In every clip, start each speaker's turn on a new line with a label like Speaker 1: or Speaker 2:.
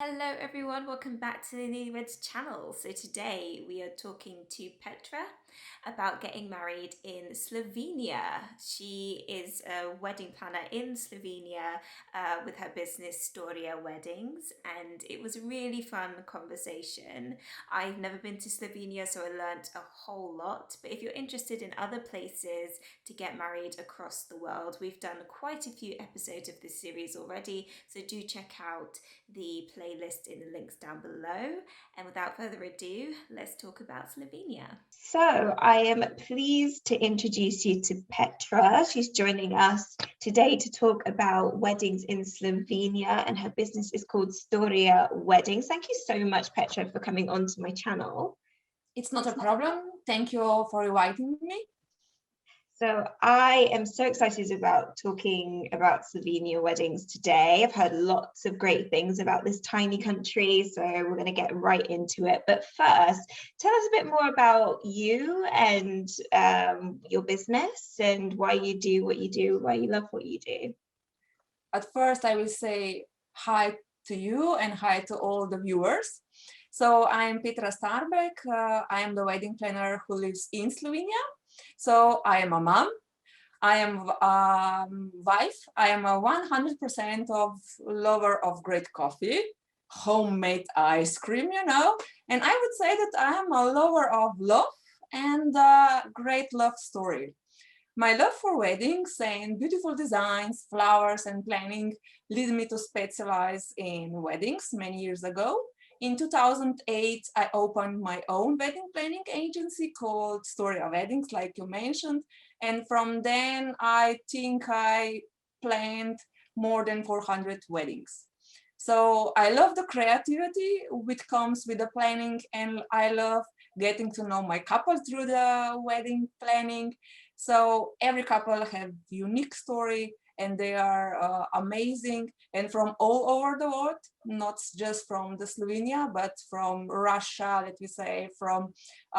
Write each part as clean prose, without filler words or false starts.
Speaker 1: Hello everyone, welcome back to the Nulyweds channel. So today we are talking to Petra about getting married in Slovenia. She is a wedding planner in Slovenia with her business Storija Weddings, and it was a really fun conversation. I've never been to Slovenia, so I learnt a whole lot, but if you're interested in other places to get married across the world, we've done quite a few episodes of this series already, so do check out the playlist in the links down below. And without further ado, let's talk about Slovenia.
Speaker 2: So I am pleased to introduce you to Petra. She's joining us today to talk about weddings in Slovenia, and her business is called Storija Weddings. Thank you so much, Petra, for coming onto my channel.
Speaker 3: It's not a problem. Thank you for inviting me.
Speaker 2: So I am so excited about talking about Slovenia weddings today. I've heard lots of great things about this tiny country, so we're going to get right into it. But first, tell us a bit more about you and your business and why you do what you do, why you love what you do.
Speaker 3: At first, I will say hi to you and hi to all the viewers. So I'm Petra Starbek. I am the wedding planner who lives in Slovenia. So I am a mom, I am a wife, I am a 100% of lover of great coffee, homemade ice cream, and I would say that I am a lover of love and a great love story. My love for weddings and beautiful designs, flowers and planning lead me to specialize in weddings many years ago. In 2008, I opened my own wedding planning agency called Storija Weddings, like you mentioned. And from then, I think I planned more than 400 weddings. So I love the creativity which comes with the planning, and I love getting to know my couple through the wedding planning. So every couple have unique story, and they are amazing, and from all over the world, not just from the Slovenia, but from Russia, let me say, from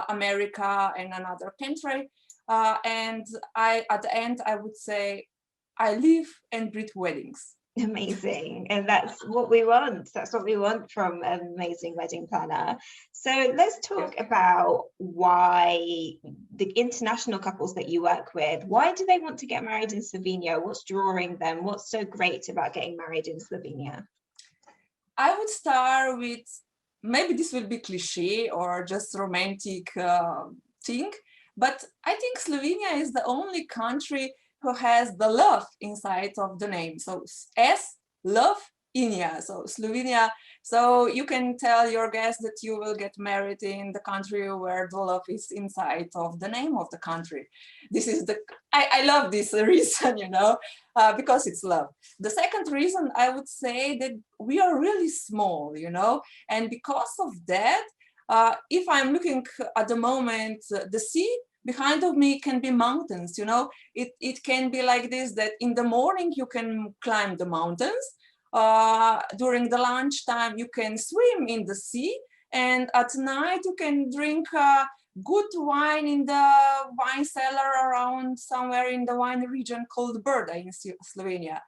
Speaker 3: America and another country. And at the end, I would say, I live and breathe weddings.
Speaker 2: Amazing. And that's what we want. That's what we want from an amazing wedding planner. So let's talk about why the international couples that you work with, why do they want to get married in Slovenia? What's drawing them? What's so great about getting married in Slovenia?
Speaker 3: I would start with, maybe this will be cliche or just romantic thing, but I think Slovenia is the only country who has the love inside of the name. So S, love, Inia, so Slovenia. So you can tell your guests that you will get married in the country where the love is inside of the name of the country. This is I love this reason, because it's love. The second reason, I would say that we are really small, and because of that, if I'm looking at the moment, the sea behind of me can be mountains, it can be like this, that in the morning you can climb the mountains, during the lunchtime you can swim in the sea, and at night you can drink good wine in the wine cellar around somewhere in the wine region called Brda in Slovenia.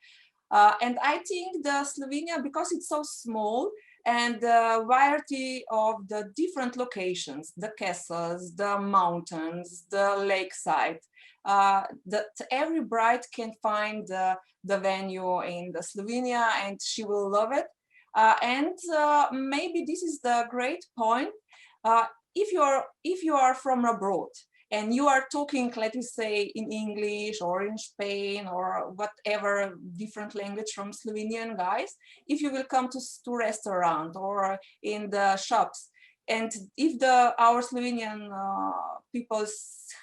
Speaker 3: And I think the Slovenia, because it's so small, and the variety of the different locations, the castles, the mountains, the lakeside, that every bride can find the venue in the Slovenia, and she will love it. And maybe this is the great point. If you are from abroad and you are talking, let me say, in English or in Spain or whatever different language from Slovenian guys, if you will come to restaurant or in the shops, and if our Slovenian people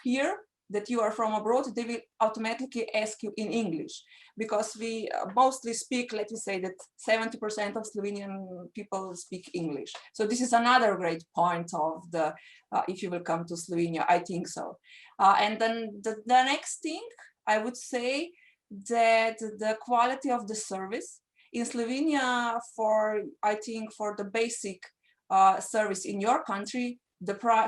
Speaker 3: hear that you are from abroad, they will automatically ask you in English, because we mostly speak, let me say that 70% of Slovenian people speak English. So this is another great point of the, if you will come to Slovenia, I think so. And then the next thing, I would say that the quality of the service in Slovenia, I think for the basic service in your country,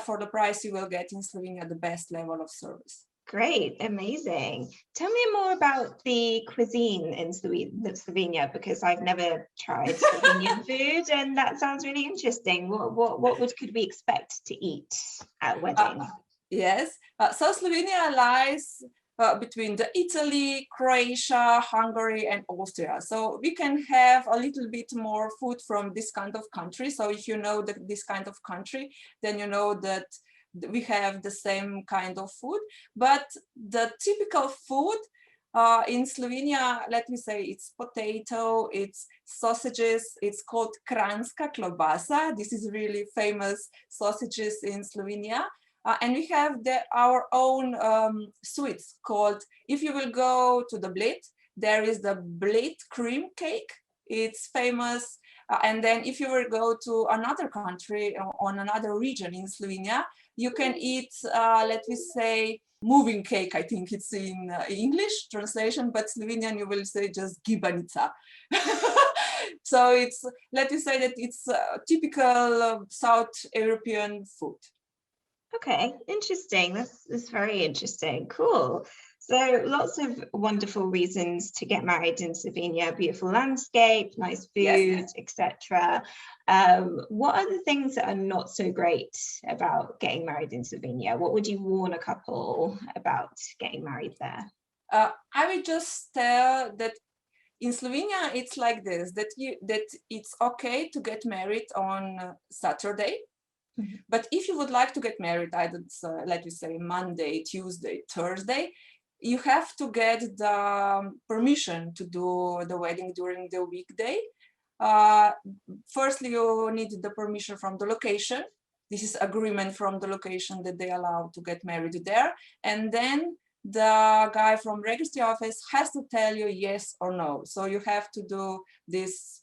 Speaker 3: for the price you will get in Slovenia, the best level of service.
Speaker 2: Great, amazing. Tell me more about the cuisine in Slovenia, because I've never tried Slovenian food, and that sounds really interesting. What could we expect to eat at wedding?
Speaker 3: Yes, so Slovenia lies between the Italy, Croatia, Hungary, and Austria. So we can have a little bit more food from this kind of country. So if you know this kind of country, then you know that we have the same kind of food. But the typical food in Slovenia, let me say, it's potato, it's sausages, it's called kranjska klobasa. This is really famous sausages in Slovenia. And we have our own sweets called, if you will go to the Bled, there is the Bled cream cake. It's famous. And then if you will go to another country on another region in Slovenia, you can eat, let me say, moving cake. I think it's in English translation, but Slovenian you will say just gibanica. So it's, let me say that it's typical South European food.
Speaker 2: Okay, interesting. That's very interesting. Cool. So lots of wonderful reasons to get married in Slovenia. Beautiful landscape, nice food,
Speaker 3: Yes.
Speaker 2: etc. What are the things that are not so great about getting married in Slovenia? What would you warn a couple about getting married there?
Speaker 3: I will just tell that in Slovenia it's like this, that it's okay to get married on Saturday. But if you would like to get married, either let me say Monday, Tuesday, Thursday, you have to get the permission to do the wedding during the weekday. Firstly, you need the permission from the location. This is agreement from the location that they allow to get married there. And then the guy from registry office has to tell you yes or no. So you have to do this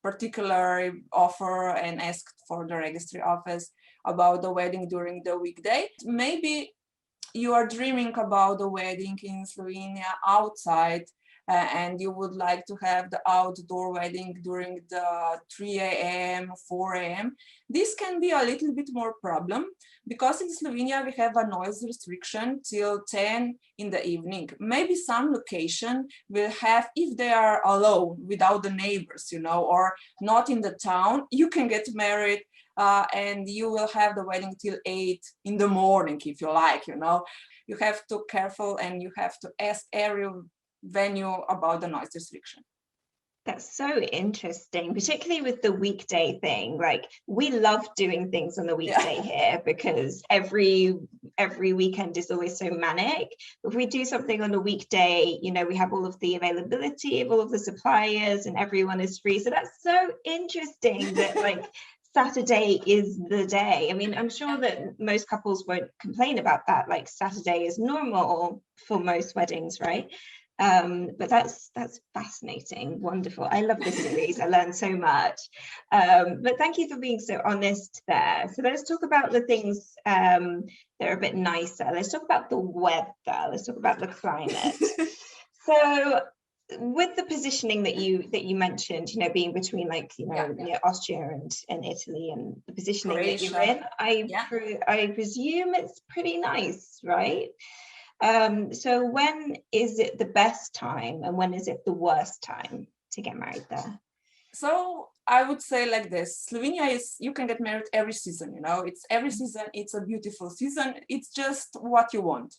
Speaker 3: particular offer and ask for the registry office about the wedding during the weekday. Maybe you are dreaming about the wedding in Slovenia outside and you would like to have the outdoor wedding during the 3 a.m., 4 a.m. This can be a little bit more problem because in Slovenia we have a noise restriction till 10 in the evening. Maybe some location will have, if they are alone without the neighbors, you know, or not in the town, you can get married and you will have the wedding till 8 in the morning if you like, you know. You have to be careful and you have to ask every venue about the noise restriction.
Speaker 2: That's so interesting, particularly with the weekday thing. Like, we love doing things on the weekday here because every weekend is always so manic. If we do something on a weekday, you know, we have all of the availability of all of the suppliers and everyone is free. So that's so interesting that like Saturday is the day. I mean, I'm sure that most couples won't complain about that. Like, Saturday is normal for most weddings, right? But that's fascinating. Wonderful. I love this series. I learned so much. But thank you for being so honest there. So let's talk about the things that are a bit nicer. Let's talk about the weather. Let's talk about the climate. So with the positioning that you mentioned, you know, being between, like, you know, near Austria and Italy, and the positioning Croatia, that you're in, I presume it's pretty nice, right? So when is it the best time and when is it the worst time to get married there?
Speaker 3: So I would say like this, Slovenia is, you can get married every season, you know, it's every season, it's a beautiful season, it's just what you want.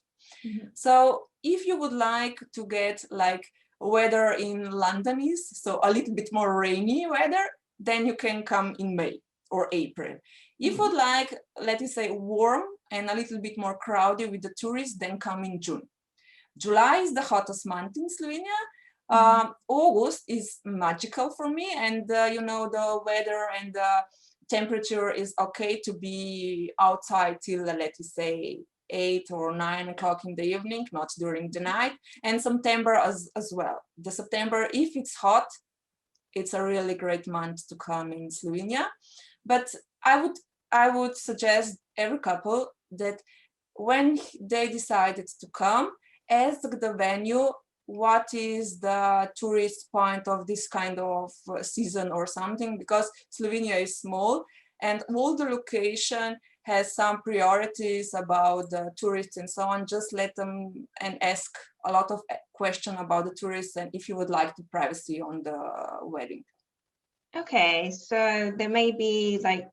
Speaker 3: So if you would like to get like weather in London is, so a little bit more rainy weather, then you can come in May or April. If you would like, let us say, warm and a little bit more crowded with the tourists, then come in June. July is the hottest month in Slovenia. August is magical for me, and you know, the weather and the temperature is okay to be outside till, let us say, 8 or 9 o'clock in the evening, not during the night. And September as well. The September, if it's hot, it's a really great month to come in Slovenia. But I would suggest every couple that when they decided to come, ask the venue what is the tourist point of this kind of season or something, because Slovenia is small and all the location has some priorities about the tourists and so on, just let them and ask a lot of questions about the tourists and if you would like the privacy on the wedding.
Speaker 2: Okay, so there may be like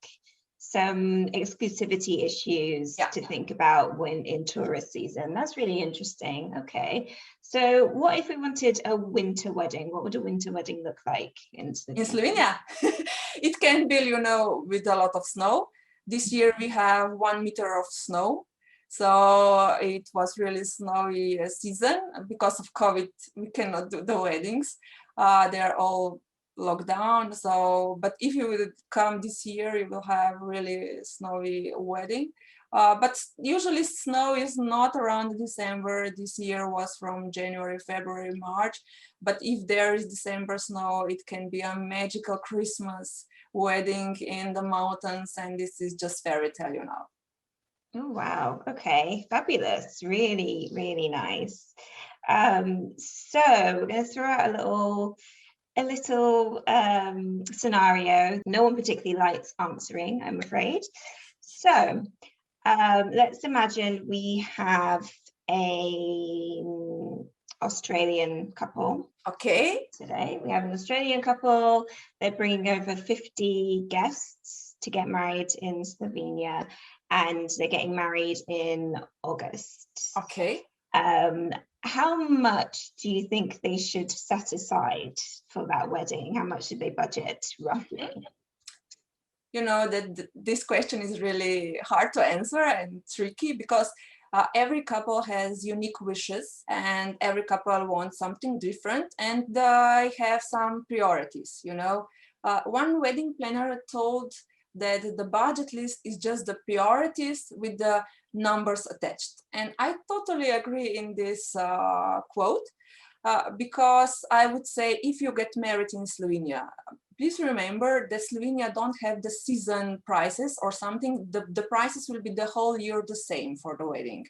Speaker 2: some exclusivity issues to think about when in tourist season. That's really interesting. Okay, so what if we wanted a winter wedding? What would a winter wedding look like in Slovenia?
Speaker 3: In Slovenia, it can be, you know, with a lot of snow. This year we have 1 meter of snow. So it was really snowy season. Because of COVID, we cannot do the weddings. They're all locked down. So, but if you will come this year, you will have really snowy wedding. But usually snow is not around December. This year was from January, February, March. But if there is December snow, it can be a magical Christmas wedding in the mountains. And this is just fairy tale, you know.
Speaker 2: Oh, wow. Okay, fabulous. Really, really nice. So we're going to throw out a little scenario. No one particularly likes answering, I'm afraid. So let's imagine we have an Australian couple.
Speaker 3: Okay.
Speaker 2: Today we have an Australian couple. They're bringing over 50 guests to get married in Slovenia, and they're getting married in August.
Speaker 3: Okay.
Speaker 2: How much do you think they should set aside for that wedding? How much should they budget roughly?
Speaker 3: You know that this question is really hard to answer and tricky because every couple has unique wishes and every couple wants something different and they have some priorities, you know. One wedding planner told that the budget list is just the priorities with the numbers attached. And I totally agree in this quote because I would say if you get married in Slovenia, please remember that Slovenia don't have the season prices or something. The prices will be the whole year the same for the wedding.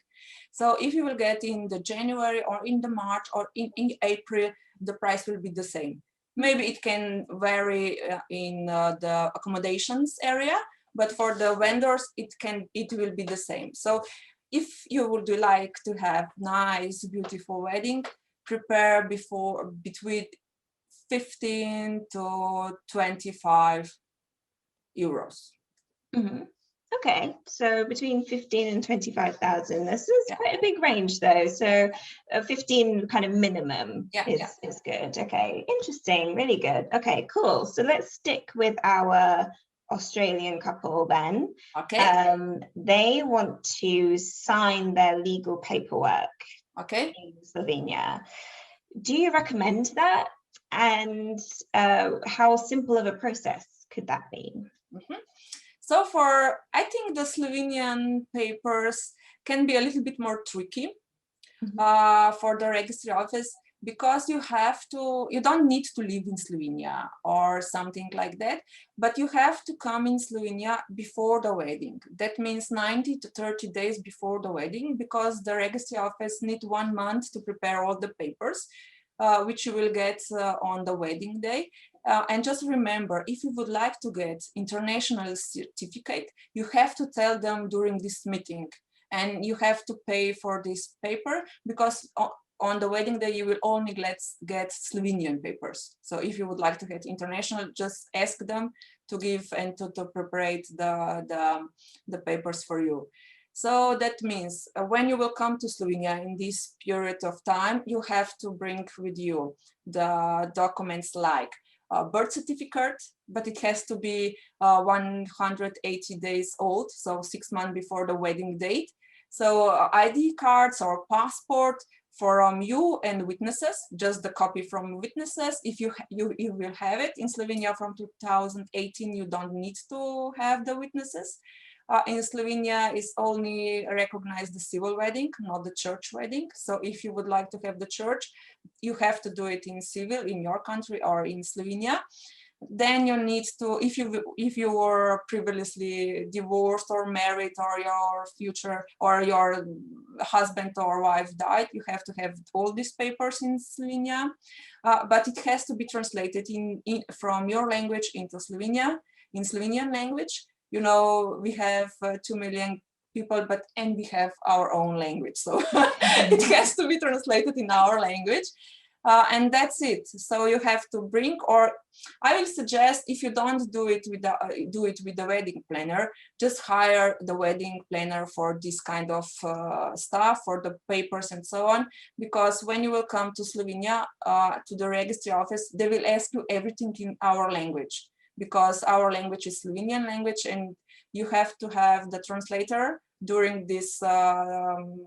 Speaker 3: So if you will get in the January or in the March or in April, the price will be the same. Maybe it can vary in the accommodations area, but for the vendors, it will be the same. So if you would like to have nice, beautiful wedding, prepare between 15 to 25 euros.
Speaker 2: Mm-hmm. Okay, so between 15 and 25,000. This is quite a big range though. So 15 kind of minimum is good. Okay, interesting, really good. Okay, cool. So let's stick with our Australian couple then.
Speaker 3: Okay.
Speaker 2: They want to sign their legal paperwork in Slovenia. Do you recommend that? And how simple of a process could that be?
Speaker 3: Mm-hmm. So I think the Slovenian papers can be a little bit more tricky for the registry office because you don't need to live in Slovenia or something like that, but you have to come in Slovenia before the wedding. That means 90 to 30 days before the wedding because the registry office needs 1 month to prepare all the papers, which you will get on the wedding day. And just remember, if you would like to get international certificate, you have to tell them during this meeting and you have to pay for this paper because on the wedding day, you will only get Slovenian papers. So if you would like to get international, just ask them to give and to prepare the papers for you. So that means when you will come to Slovenia in this period of time, you have to bring with you the documents like birth certificate, but it has to be 180 days old, so 6 months before the wedding date. So ID cards or passport from you and witnesses, just the copy from witnesses. If you will have it in Slovenia from 2018, you don't need to have the witnesses. In Slovenia, it's only recognized the civil wedding, not the church wedding. So if you would like to have the church, you have to do it in civil in your country or in Slovenia. Then you need to, if you were previously divorced or married or your future or your husband or wife died, you have to have all these papers in Slovenia, but it has to be translated from your language into Slovenian language. we have 2 million people, and we have our own language. So it has to be translated in our language. And that's it. So you have to bring, or I will suggest, if you don't do it with the wedding planner, just hire the wedding planner for this kind of stuff, for the papers and so on. Because when you will come to Slovenia, to the registry office, they will ask you everything in our language, because our language is Slovenian language, and you have to have the translator during these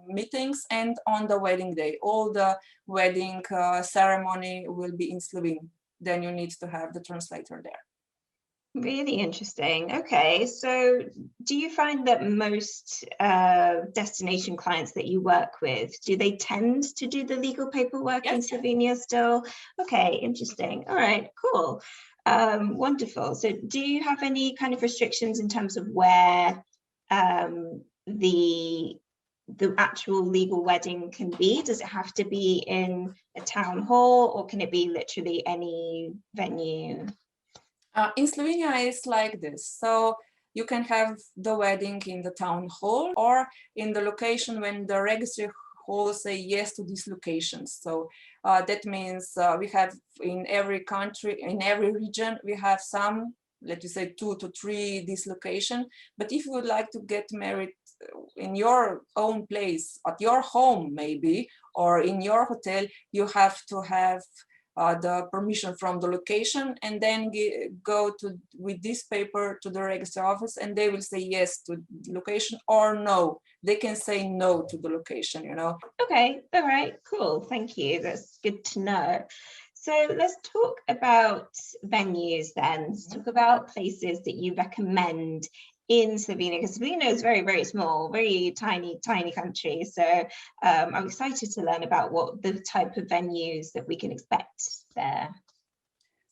Speaker 3: meetings and on the wedding day. All the wedding ceremony will be in Slovene. Then you need to have the translator there.
Speaker 2: Really interesting. Okay, so do you find that most destination clients that you work with, do they tend to do the legal paperwork in Slovenia still? Okay, interesting. All right, cool. Wonderful. So do you have any kind of restrictions in terms of where the actual legal wedding can be? Does it have to be in a town hall, or can it be literally any venue?
Speaker 3: In Slovenia, it's like this. So you can have the wedding in the town hall, or in the location when the registry hall say yes to these locations. So that means we have in every country, in every region, we have some, let us say 2 to 3 this location. But if you would like to get married in your own place, at your home maybe, or in your hotel, you have to have the permission from the location, and then go with this paper to the registry office, and they will say yes to the location, or no, they can say no to the location,
Speaker 2: Okay, all right, cool, thank you, that's good to know. So let's talk about venues then. Let's talk about places that you recommend in Slovenia, because Slovenia is very, very small, very tiny country. So I'm excited to learn about what the type of venues that we can expect there.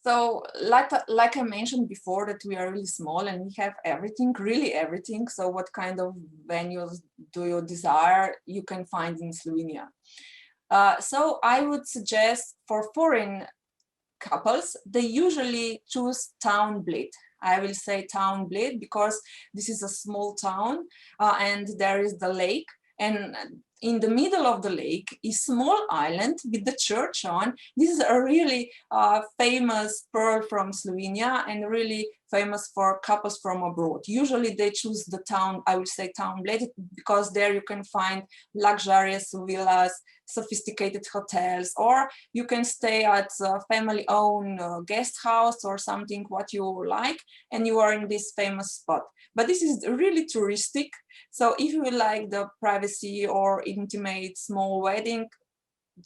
Speaker 3: So like I mentioned before, that we are really small and we have everything, really everything. So what kind of venues do you desire? You can find in Slovenia. So I would suggest for foreign couples, they usually choose town bled. I will say town bled because this is a small town and there is the lake, and in the middle of the lake is small island with the church on. This is a really famous pearl from Slovenia, and really famous for couples from abroad. Usually they choose the town, I would say town bled, because there you can find luxurious villas, sophisticated hotels, or you can stay at a family-owned guest house or something what you like, and you are in this famous spot. But this is really touristic. So if you like the privacy or intimate small wedding,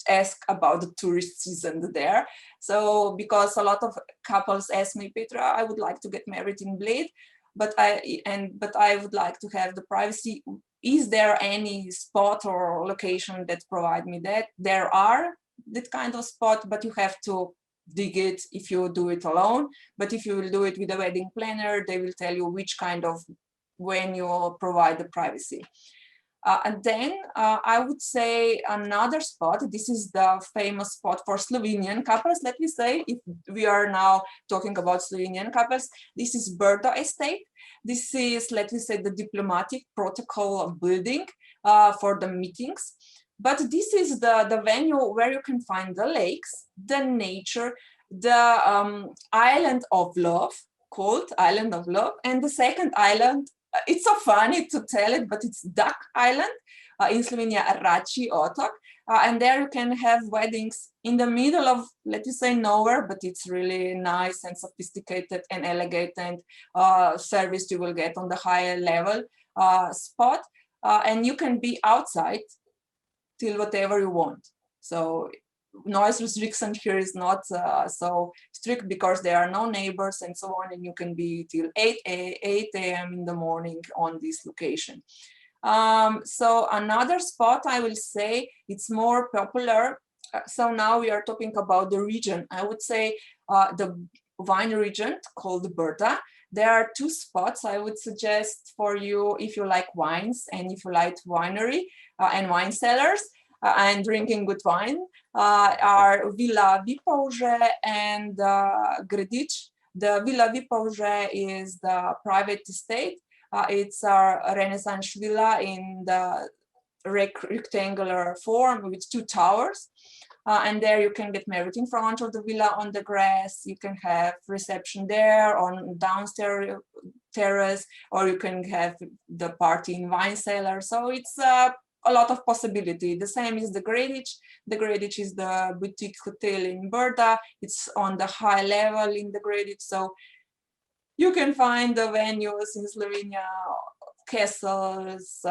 Speaker 3: ask about the tourist season there. So because a lot of couples ask me, Petra, I would like to get married in Bled, but I would like to have the privacy. Is there any spot or location that provide me that? There are that kind of spot, but you have to dig it if you do it alone. But if you will do it with a wedding planner, they will tell you which kind of venue provide the privacy. And then I would say another spot, this is the famous spot for Slovenian couples, let me say, if we are now talking about Slovenian couples, this is Brdo Estate. This is, let me say, the diplomatic protocol building for the meetings. But this is the venue where you can find the lakes, the nature, the island of love, called Island of Love, and the second island, it's so funny to tell it, but it's Duck Island, in Slovenia, Rači Otok. And there you can have weddings in the middle of, let me say, nowhere, but it's really nice and sophisticated and elegant, and service you will get on the higher level spot. And you can be outside till whatever you want. So noise restriction here is not so strict because there are no neighbors and so on, and you can be till 8 a.m. in the morning on this location. So another spot I will say it's more popular. So now we are talking about the region. I would say the wine region called Berta. There are 2 spots I would suggest for you if you like wines and if you like winery and wine cellars and drinking good wine. Are Villa Vipavže and Gradič. The Villa Vipavže is the private estate, It's a Renaissance villa in the rectangular form with 2 towers. And there you can get married in front of the villa on the grass. You can have reception there on downstairs terrace, or you can have the party in wine cellar. So it's a lot of possibility. The same is the Gredic. The Gredic is the boutique hotel in Brda. It's on the high level in the Gredic. So you can find the venues in Slovenia, castles,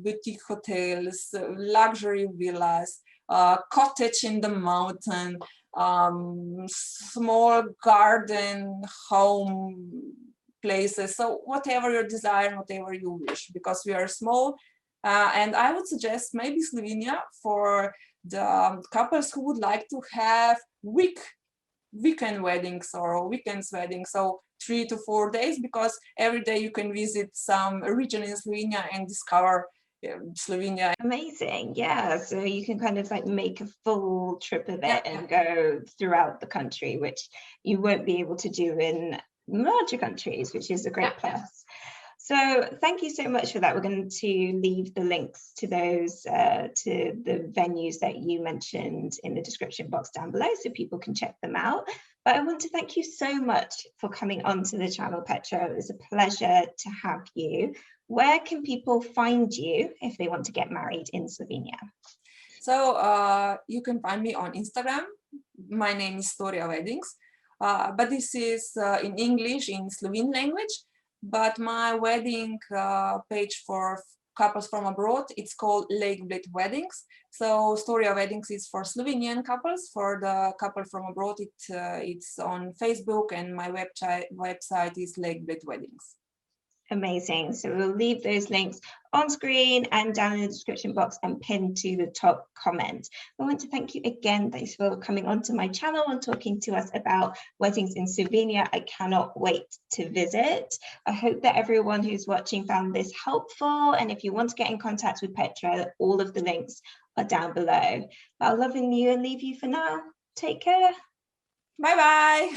Speaker 3: boutique hotels, luxury villas, cottage in the mountain, small garden, home places. So whatever your desire, whatever you wish, because we are small. And I would suggest maybe Slovenia for the couples who would like to have weekend weddings or weekends weddings. So 3 to 4 days, because every day you can visit some region in Slovenia and discover Slovenia.
Speaker 2: Amazing. Yeah, so you can kind of like make a full trip of it and go throughout the country, which you won't be able to do in larger countries, which is a great plus. So thank you so much for that. We're going to leave the links to those, to the venues that you mentioned in the description box down below, so people can check them out. But I want to thank you so much for coming onto the channel, Petra. It was a pleasure to have you. Where can people find you if they want to get married in Slovenia?
Speaker 3: So you can find me on Instagram. My name is Storija Weddings, but this is in English, in Slovene language. But my wedding page for couples from abroad, it's called Nulyweds Weddings. So Storija Weddings is for Slovenian couples. For the couple from abroad, it's on Facebook, and my website is Nulyweds Weddings.
Speaker 2: Amazing. So we'll leave those links on screen and down in the description box and pinned to the top comment. I want to thank you again. Thanks for coming onto my channel and talking to us about weddings in Slovenia. I cannot wait to visit. I hope that everyone who's watching found this helpful. And if you want to get in contact with Petra, all of the links are down below. But I'll love you and leave you for now. Take care.
Speaker 3: Bye-bye.